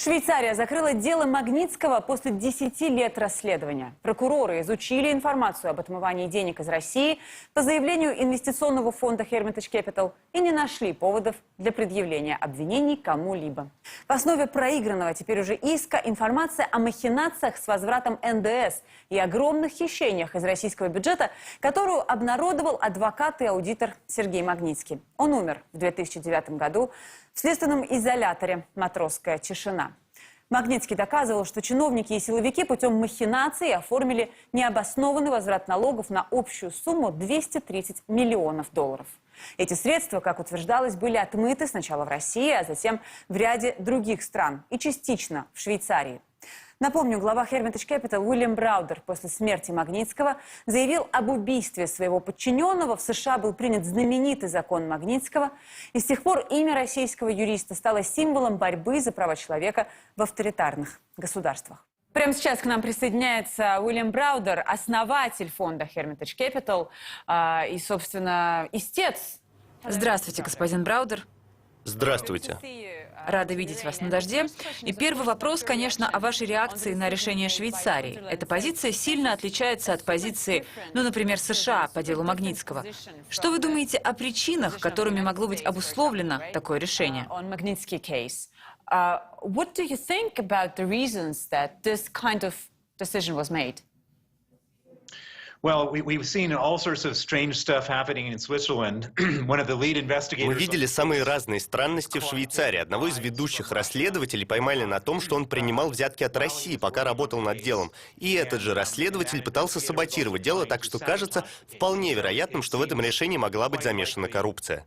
Швейцария закрыла дело Магнитского после 10 лет расследования. Прокуроры изучили информацию об отмывании денег из России по заявлению инвестиционного фонда Hermitage Capital и не нашли поводов для предъявления обвинений кому-либо. В основе проигранного теперь уже иска информация о махинациях с возвратом НДС и огромных хищениях из российского бюджета, которую обнародовал адвокат и аудитор Сергей Магнитский. Он умер в 2009 году в следственном изоляторе «Матросская тишина». Магнитский доказывал, что чиновники и силовики путем махинаций оформили необоснованный возврат налогов на общую сумму 230 миллионов долларов. Эти средства, как утверждалось, были отмыты сначала в России, а затем в ряде других стран и частично в Швейцарии. Напомню, глава Hermitage Capital Злой Браудер после смерти Магнитского заявил об убийстве своего подчиненного. В США был принят знаменитый закон Магнитского. И с тех пор имя российского юриста стало символом борьбы за права человека в авторитарных государствах. Прямо сейчас к нам присоединяется Злой Браудер, основатель фонда Hermitage Capital и, собственно, истец. Здравствуйте, господин Браудер. Здравствуйте. Рада видеть вас на дожде. И первый вопрос, конечно, о вашей реакции на решение Швейцарии. Эта позиция сильно отличается от позиции, например, США по делу Магнитского. Что вы думаете о причинах, которыми могло быть обусловлено такое решение? What do you think about the reasons that this kind of decision was made? Well, we've seen all sorts of strange stuff happening in Switzerland. One of the lead investigators... Мы видели самые разные странности в Швейцарии. Одного из ведущих расследователей поймали на том, что он принимал взятки от России, пока работал над делом. И этот же расследователь пытался саботировать дело, так что кажется вполне вероятным, что в этом решении могла быть замешана коррупция.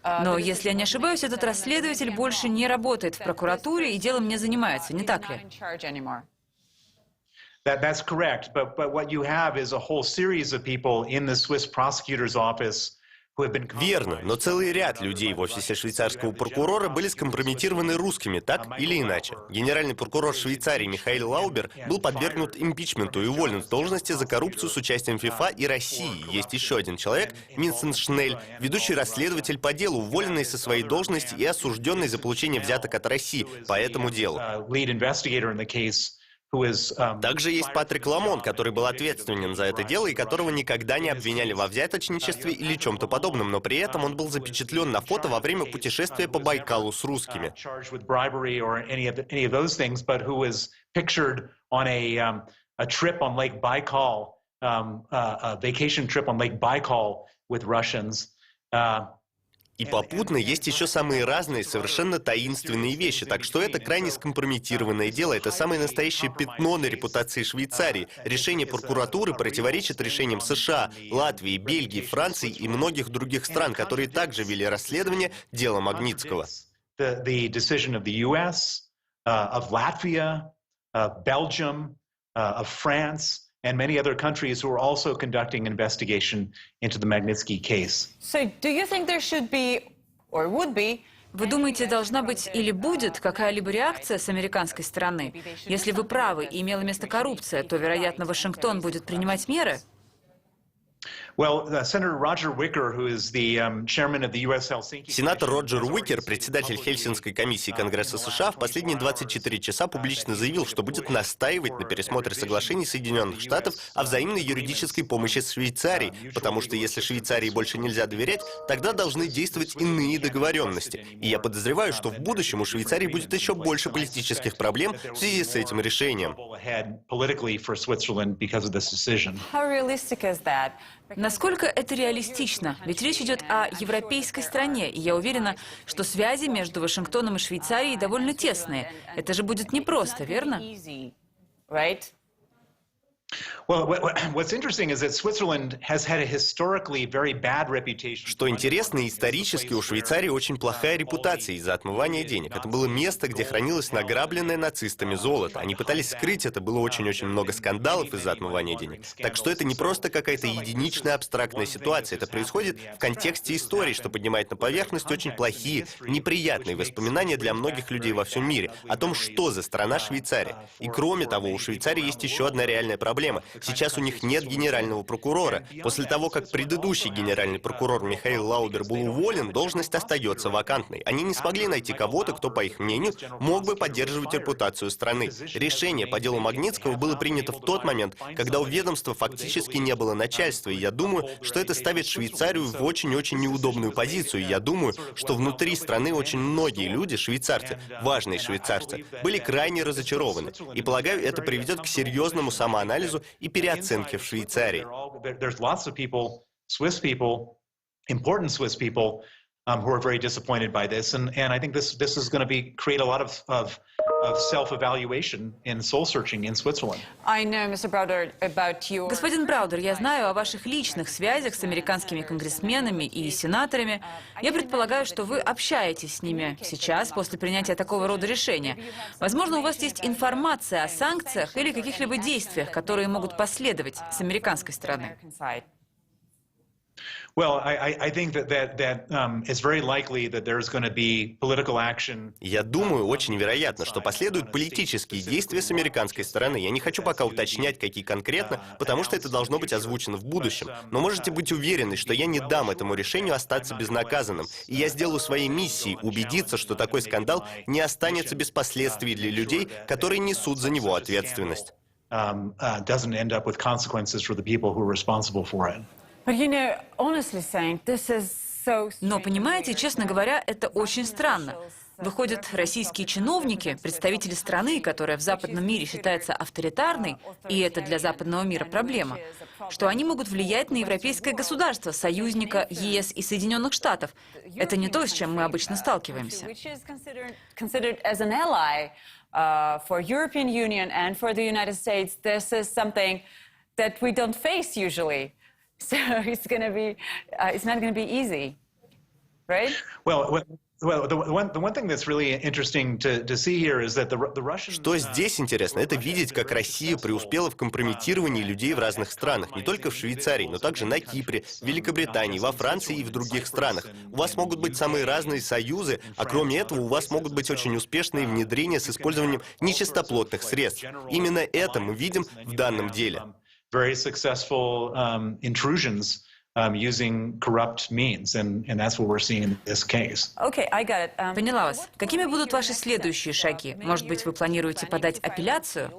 Но, если я не ошибаюсь, этот расследователь больше не работает в прокуратуре и делом не занимается, не так ли? That's correct, but what you have is a whole series of people in the Swiss prosecutor's office. Верно, но целый ряд людей в офисе швейцарского прокурора были скомпрометированы русскими, так или иначе. Генеральный прокурор Швейцарии Михаил Лаубер был подвергнут импичменту и уволен с должности за коррупцию с участием ФИФА и России. Есть еще один человек, Винсент Шнель, ведущий расследователь по делу, уволенный со своей должности и осужденный за получение взяток от России по этому делу. Также есть Патрик Ламон, который был ответственен за это дело и которого никогда не обвиняли во взяточничестве или чем-то подобном, но при этом он был запечатлен на фото во время путешествия по Байкалу с русскими. И попутно есть еще самые разные, совершенно таинственные вещи, так что это крайне скомпрометированное дело, это самое настоящее пятно на репутации Швейцарии. Решение прокуратуры противоречит решениям США, Латвии, Бельгии, Франции и многих других стран, которые также вели расследование дела Магнитского. And many other countries who are also conducting investigation into the Magnitsky case. So, do you think there should be, or would be? Вы думаете, должна быть или будет какая-либо реакция с американской стороны? Если вы правы и имела место коррупция, то, вероятно, Вашингтон будет принимать меры? Сенатор Роджер Уикер, председатель Хельсинкской комиссии Конгресса США, в последние 24 часа публично заявил, что будет настаивать на пересмотре соглашений Соединенных Штатов о взаимной юридической помощи с Швейцарией, потому что если Швейцарии больше нельзя доверять, тогда должны действовать иные договоренности. И я подозреваю, что в будущем у Швейцарии будет еще больше политических проблем в связи с этим решением. Насколько это реалистично? Ведь речь идет о европейской стране, и я уверена, что связи между Вашингтоном и Швейцарией довольно тесные. Это же будет непросто, верно? Что интересно, исторически у Швейцарии очень плохая репутация из-за отмывания денег. Это было место, где хранилось награбленное нацистами золото. Они пытались скрыть это, было очень-очень много скандалов из-за отмывания денег. Так что это не просто какая-то единичная абстрактная ситуация. Это происходит в контексте истории, что поднимает на поверхность очень плохие, неприятные воспоминания для многих людей во всем мире о том, что за страна Швейцария. И кроме того, у Швейцарии есть еще одна реальная проблема. проблема. Сейчас у них нет генерального прокурора. После того, как предыдущий генеральный прокурор Михаил Лаудер был уволен, должность остается вакантной. Они не смогли найти кого-то, кто, по их мнению, мог бы поддерживать репутацию страны. Решение по делу Магнитского было принято в тот момент, когда у ведомства фактически не было начальства, и я думаю, что это ставит Швейцарию в очень-очень неудобную позицию. Я думаю, что внутри страны очень многие люди, швейцарцы, важные швейцарцы, были крайне разочарованы. И, полагаю, это приведет к серьезному самоанализу и переоценке в Швейцарии. Who are very disappointed by this, and I think this is going to create a lot of self-evaluation and soul-searching in Switzerland. I know, Mr. Browder, about your... Господин Браудер, я знаю о ваших личных связях с американскими конгрессменами и сенаторами. Я предполагаю, что вы общаетесь с ними сейчас, после принятия такого рода решения. Возможно, у вас есть информация о санкциях или каких-либо действиях, которые могут последовать с американской стороны. Well, I think that it's very likely that there's going to be political action. Я думаю, очень вероятно, что последуют политические действия с американской стороны. Я не хочу пока уточнять, какие конкретно, потому что это должно быть озвучено в будущем. Но можете быть уверены, что я не дам этому решению остаться безнаказанным. И я сделаю своей миссией убедиться, что такой скандал не останется без последствий для людей, которые несут за него ответственность. Doesn't end up with consequences for the people who are responsible for it. Но, понимаете, честно говоря, это очень странно. Выходят, российские чиновники, представители страны, которая в западном мире считается авторитарной, и это для западного мира проблема, что они могут влиять на европейское государство, союзника ЕС и Соединенных Штатов. Это не то, с чем мы обычно сталкиваемся. For European Union and for the United States, this is something that we don't face usually. So it's not going to be easy, right? Well, the one thing that's really interesting to see here is that the Russians. Что здесь интересно, это видеть, как Россия преуспела в компрометировании людей в разных странах, не только в Швейцарии, но также на Кипре, в Великобритании, во Франции и в других странах. У вас могут быть самые разные союзы, а кроме этого у вас могут быть очень успешные внедрения с использованием нечистоплотных средств. Именно это мы видим в данном деле. Very successful intrusions using corrupt means, and that's what we're seeing in this case. Okay, I got it. Поняла вас. Какими будут ваши следующие шаги? Может быть, вы планируете подать апелляцию?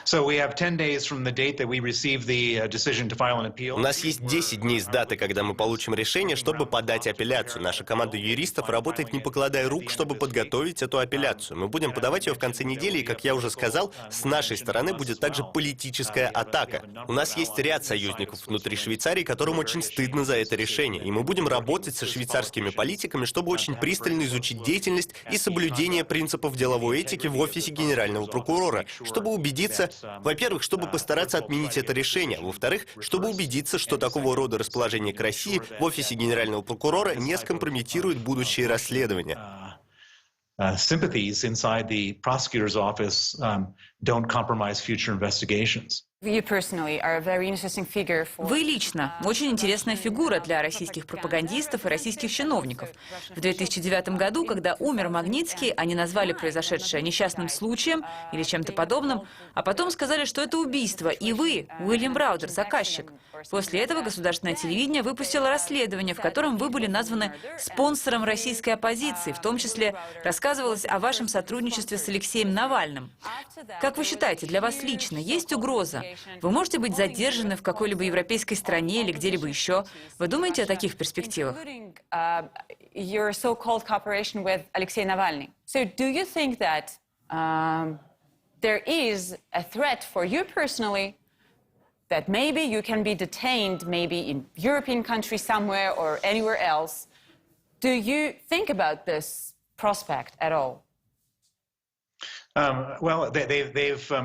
So we have 10 days from the date that we receive the decision to file an appeal. У нас есть 10 дней с даты, когда мы получим решение, чтобы подать апелляцию. Наша команда юристов работает, не покладая рук, чтобы подготовить эту апелляцию. Мы будем подавать ее в конце недели, и, как я уже сказал, с нашей стороны будет также политическая атака. У нас есть ряд союзников внутри Швейцарии, которым очень стыдно за это решение, и мы будем работать со швейцарскими политиками, чтобы очень пристально изучить деятельность и соблюдение принципов деловой этики в офисе генерального прокурора, чтобы убедиться, во-первых, чтобы постараться отменить это решение, а во-вторых, чтобы убедиться, что такого рода расположение к России в офисе генерального прокурора не скомпрометирует будущие расследования. Sympathies inside the prosecutor's office don't compromise future investigations. You personally are a very interesting figure for... Вы лично очень интересная фигура для российских пропагандистов и российских чиновников. В 2009 году, когда умер Магнитский, они назвали произошедшее несчастным случаем или чем-то подобным, а потом сказали, что это убийство, и вы, Уильям Браудер, заказчик. После этого государственное телевидение выпустило расследование, в котором вы были названы спонсором российской оппозиции, в том числе рассказывалось о вашем сотрудничестве с Алексеем Навальным. Как вы считаете, для вас лично есть угроза? Вы можете быть задержаны в какой-либо европейской стране или где-либо еще? Вы думаете о таких перспективах? Your so-called cooperation with Alexei Navalny. So do you think that there is a threat for you personally that maybe you can be detained maybe in European country somewhere or anywhere else? Do you think about this prospect at all? Well,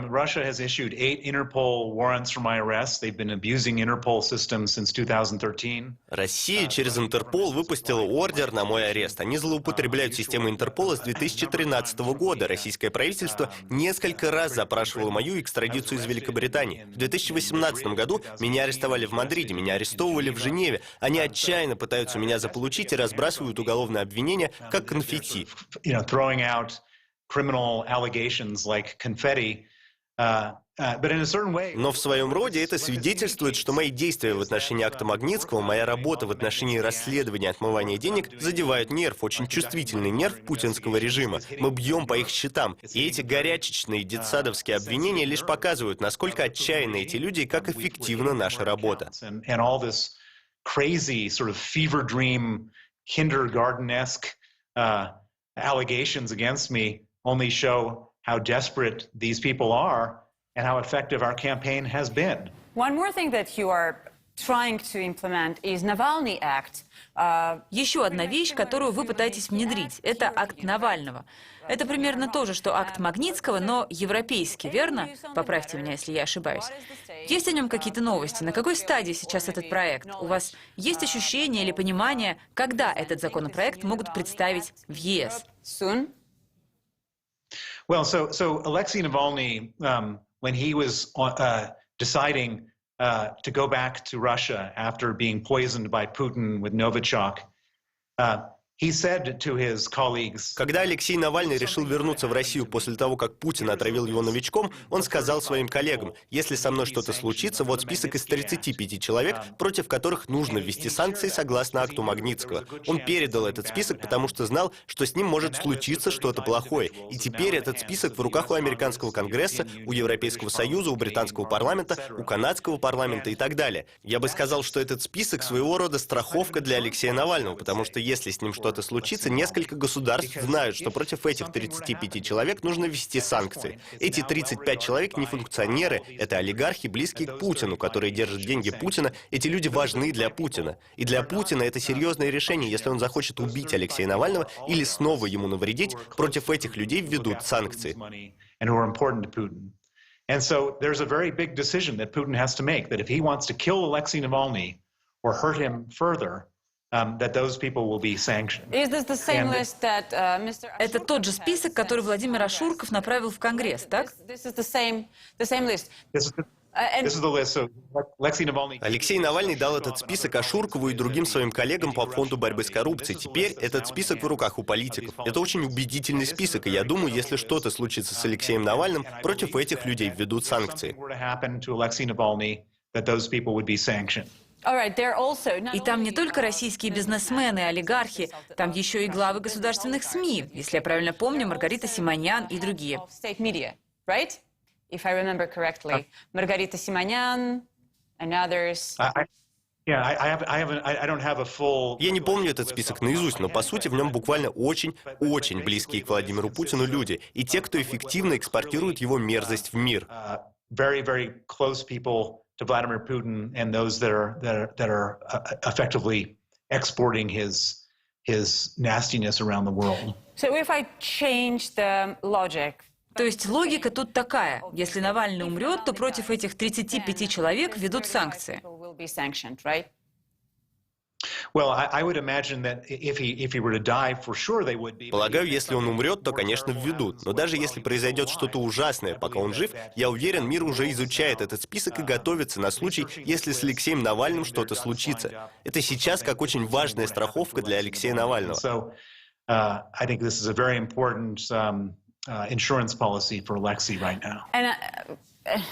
Russia has issued 8 Interpol warrants for my arrest. They've been abusing Interpol systems since 2013. Россия через Интерпол выпустила ордер на мой арест. Они злоупотребляют системой Интерпола с 2013 года. Российское правительство несколько раз запрашивало мою экстрадицию из Великобритании. В 2018 году меня арестовали в Мадриде, меня арестовывали в Женеве. Они отчаянно пытаются меня заполучить и разбрасывают уголовные обвинения как конфетти. Criminal allegations like confetti Но в своем роде это свидетельствует, что мои действия в отношении акта Магнитского, моя работа в отношении расследования отмывания денег задевают нерв, очень чувствительный нерв путинского режима. Мы бьем по их счетам. И эти горячечные детсадовские обвинения лишь показывают, насколько отчаянны эти люди и как эффективна наша работа. Crazy sort of fever dream, kindergarten-esque allegations against me only show how desperate these people are and how effective our campaign has been. One more thing that you are trying to implement is Navalny Act. Еще одна вещь, которую вы пытаетесь внедрить, это акт Навального. Это примерно то же, что акт Магнитского, но европейский, верно? Поправьте меня, если я ошибаюсь. Есть о нем какие-то новости? На какой стадии сейчас этот проект? У вас есть ощущение или понимание, когда этот законопроект могут представить в ЕС? Soon. Well, so Alexei Navalny, when he was deciding to go back to Russia after being poisoned by Putin with Novichok, he said to his colleagues. Когда Алексей Навальный решил вернуться в Россию после того, как Путин отравил его новичком, он сказал своим коллегам: если со мной что-то случится, вот список из 35 человек, против которых нужно ввести санкции согласно акту Магнитского. Он передал этот список, потому что знал, что с ним может случиться что-то плохое. И теперь этот список в руках у американского Конгресса, у Европейского Союза, у британского парламента, у канадского парламента и так далее. Я бы сказал, что этот список своего рода страховка для Алексея Навального, потому что если с ним что-то случится, несколько государств знают, что против этих 35 человек нужно ввести санкции. Эти 35 человек не функционеры, это олигархи, близкие к Путину, которые держат деньги Путина. Эти люди важны для Путина. И для Путина это серьезное решение, если он захочет убить Алексея Навального или снова ему навредить, против этих людей введут санкции. And so there's a very big decision that Putin has to make, that if he wants to kill Alexei Navalny or hurt him further, that those people will be sanctioned. Is this the same list that Mr. Это тот же список, который Владимир Ашурков направил в Конгресс, так? This is the same list. This is the list. So Alexei Navalny. Алексей Навальный дал этот список Ашуркову и другим своим коллегам по фонду борьбы с коррупцией. Теперь этот список в руках у политиков. Это очень убедительный список, и я думаю, если что-то случится с Алексеем Навальным, против этих людей введут санкции. И там не только российские бизнесмены, олигархи, там еще и главы государственных СМИ, если я правильно помню, Маргарита Симонян и другие. If I remember correctly, Margarita Simonyan and others. Я не помню этот список наизусть, но по сути в нем буквально очень близкие к Владимиру Путину люди и те, кто эффективно экспортирует его мерзость в мир. Very close people to Vladimir Putin and those that are effectively exporting his nastiness around the world. So if I change the logic. То есть логика тут такая: если Навальный умрет, то против этих 35 человек введут санкции. Полагаю, если он умрет, то, конечно, введут. Но даже если произойдет что-то ужасное, пока он жив, я уверен, мир уже изучает этот список и готовится на случай, если с Алексеем Навальным что-то случится. Это сейчас как очень важная страховка для Алексея Навального. Insurance policy for Alexei right now.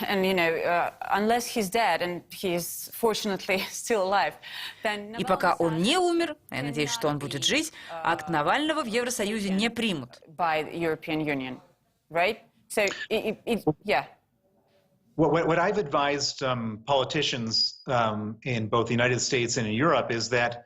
And you know, unless he's dead and he's fortunately still alive, then. И пока он не умер, я надеюсь, что он будет жить, акт Навального в Евросоюзе не примут. By the European Union, right? So, yeah. What I've advised politicians in both the United States and in Europe is that.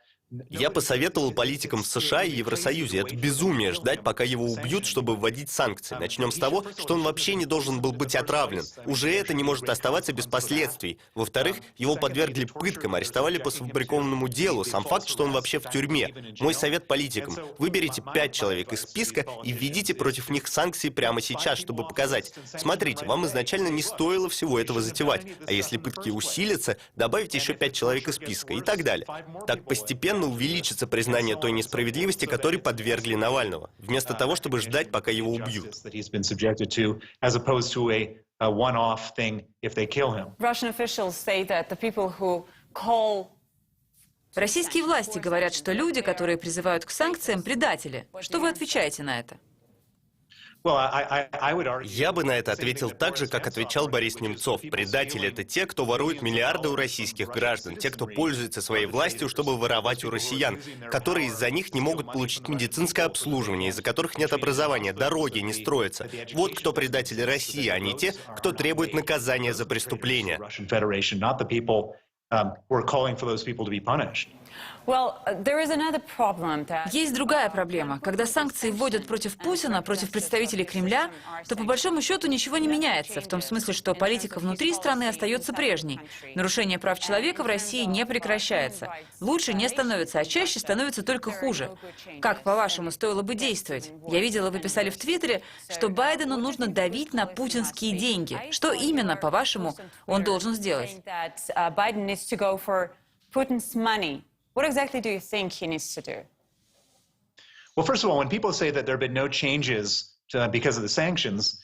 Я посоветовал политикам в США и Евросоюзе: это безумие ждать, пока его убьют, чтобы вводить санкции. Начнем с того, что он вообще не должен был быть отравлен. Уже это не может оставаться без последствий. Во-вторых, его подвергли пыткам, арестовали по сфабрикованному делу. Сам факт, что он вообще в тюрьме. Мой совет политикам: выберите 5 человек из списка и введите против них санкции прямо сейчас, чтобы показать: смотрите, вам изначально не стоило всего этого затевать. А если пытки усилятся, добавите еще 5 человек из списка и так далее. Так постепенно увеличится признание той несправедливости, которой подвергли Навального, вместо того, чтобы ждать, пока его убьют. Российские власти говорят, что люди, которые призывают к санкциям, предатели. Что вы отвечаете на это? Я бы на это ответил так же, как отвечал Борис Немцов. Предатели — это те, кто ворует миллиарды у российских граждан, те, кто пользуется своей властью, чтобы воровать у россиян, которые из-за них не могут получить медицинское обслуживание, из-за которых нет образования, дороги не строятся. Вот кто предатели России, а не те, кто требует наказания за преступления. Есть другая проблема. Когда санкции вводят против Путина, против представителей Кремля, то по большому счету ничего не меняется, в том смысле, что политика внутри страны остается прежней. Нарушение прав человека в России не прекращается. Лучше не становится, а чаще становится только хуже. Как, по-вашему, стоило бы действовать? Я видела, вы писали в Твиттере, что Байдену нужно давить на путинские деньги. Что именно, по-вашему, он должен сделать? What exactly do you think he needs to do? Well, first of all, when people say that there have been no changes because of the sanctions,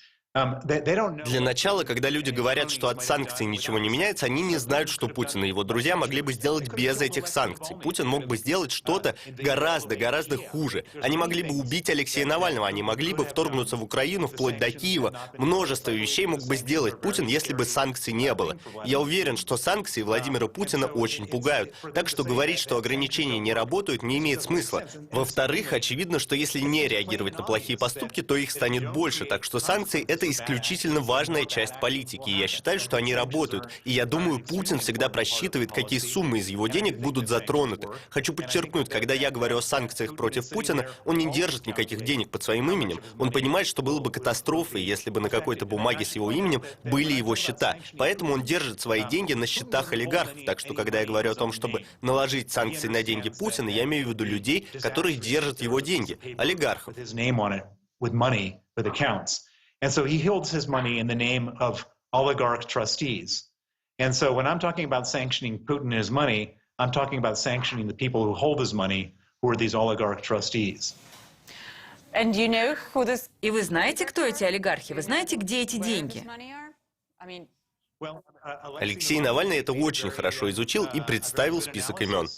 they don't know. Для начала, когда люди говорят, что от санкций ничего не меняется, они не знают, что Путин и его друзья могли бы сделать без этих санкций. Путин мог бы сделать что-то гораздо хуже. Они могли бы убить Алексея Навального, они могли бы вторгнуться в Украину вплоть до Киева. Множество вещей мог бы сделать Путин, если бы санкций не было. Я уверен, что санкции Владимира Путина очень пугают. Так что говорить, что ограничения не работают, не имеет смысла. Во-вторых, очевидно, что если не реагировать на плохие поступки, то их станет больше. Так что санкции — это исключительно важная часть политики, и я считаю, что они работают. И я думаю, Путин всегда просчитывает, какие суммы из его денег будут затронуты. Хочу подчеркнуть, когда я говорю о санкциях против Путина, он не держит никаких денег под своим именем. Он понимает, что было бы катастрофой, если бы на какой-то бумаге с его именем были его счета. Поэтому он держит свои деньги на счетах олигархов. Так что, когда я говорю о том, чтобы наложить санкции на деньги Путина, я имею в виду людей, которые держат его деньги, олигархов. And so he holds his money in the name of oligarch trustees. And so when I'm talking about sanctioning Putin and his money, I'm talking about sanctioning the people who hold his money, who are these oligarch trustees. And you know who this... И вы знаете, кто эти олигархи? Вы знаете, где эти деньги? Алексей Навальный это очень хорошо изучил и представил список имен.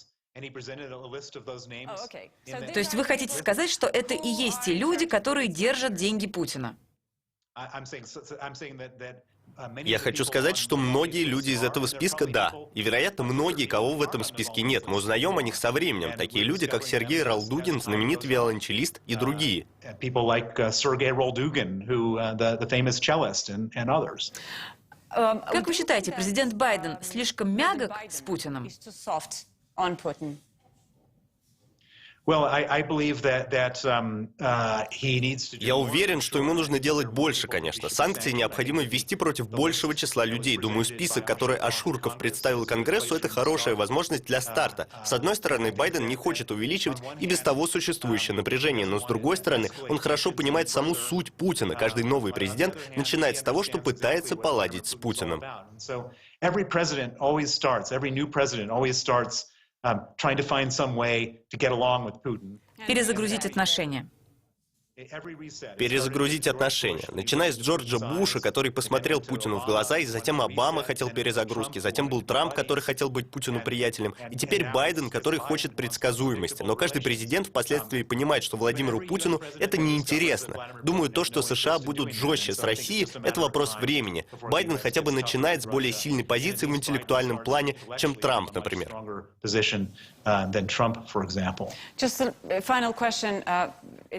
То есть вы хотите сказать, что это и есть те люди, которые держат деньги Путина? Я хочу сказать, что многие люди из этого списка — да. И, вероятно, многие, кого в этом списке нет. Мы узнаем о них со временем. Такие люди, как Сергей Ралдугин, знаменитый виолончелист, и другие. Как вы считаете, президент Байден слишком мягок с Путиным? Я уверен, что ему нужно делать больше, конечно. Санкции необходимо ввести против большего числа людей. Думаю, список, который Ашурков представил Конгрессу, это хорошая возможность для старта. С одной стороны, Байден не хочет увеличивать и без того существующее напряжение, но с другой стороны, он хорошо понимает саму суть Путина. Каждый новый президент начинает с того, что пытается поладить с Путиным. Перезагрузить отношения. Перезагрузить отношения. Начиная с Джорджа Буша, который посмотрел Путину в глаза, и затем Обама хотел перезагрузки, затем был Трамп, который хотел быть Путину приятелем, и теперь Байден, который хочет предсказуемости. Но каждый президент впоследствии понимает, что Владимиру Путину это неинтересно. Думаю, то, что США будут жестче с Россией, это вопрос времени. Байден хотя бы начинает с более сильной позиции в интеллектуальном плане, чем Трамп, например.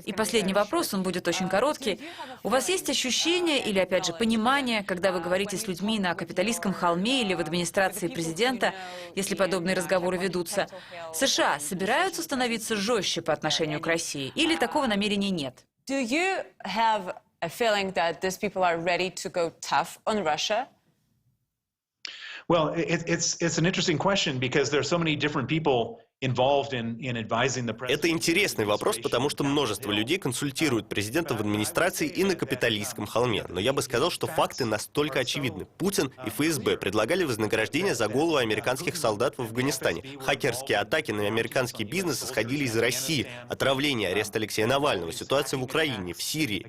И последний вопрос, он будет очень короткий. У вас есть ощущение или, опять же, понимание, когда вы говорите с людьми на Капитолийском холме или в администрации президента, если подобные разговоры ведутся, США собираются становиться жестче по отношению к России или такого намерения нет? Do you have a feeling that these people are ready to go tough on Russia? Well, it's an interesting question because there are so many different people involved in advising the president. Это интересный вопрос, потому что множество людей консультируют президента в администрации и на Капитолийском холме. Но я бы сказал, что факты настолько очевидны. Путин и ФСБ предлагали вознаграждение за голову американских солдат в Афганистане. Хакерские атаки на американский бизнес исходили из России. Отравление, арест Алексея Навального, ситуация в Украине, в Сирии.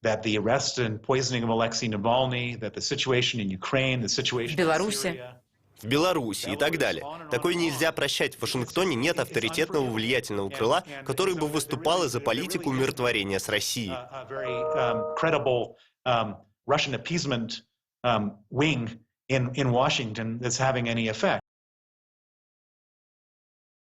That the arrest and poisoning of Alexei Navalny, that the situation in Ukraine, the situation в Беларуси. в Беларуси и так далее. Такое нельзя прощать. В Вашингтоне нет авторитетного влиятельного крыла, который бы выступало за политику умиротворения с Россией. Russian appeasement wing in Washington that's having any effect.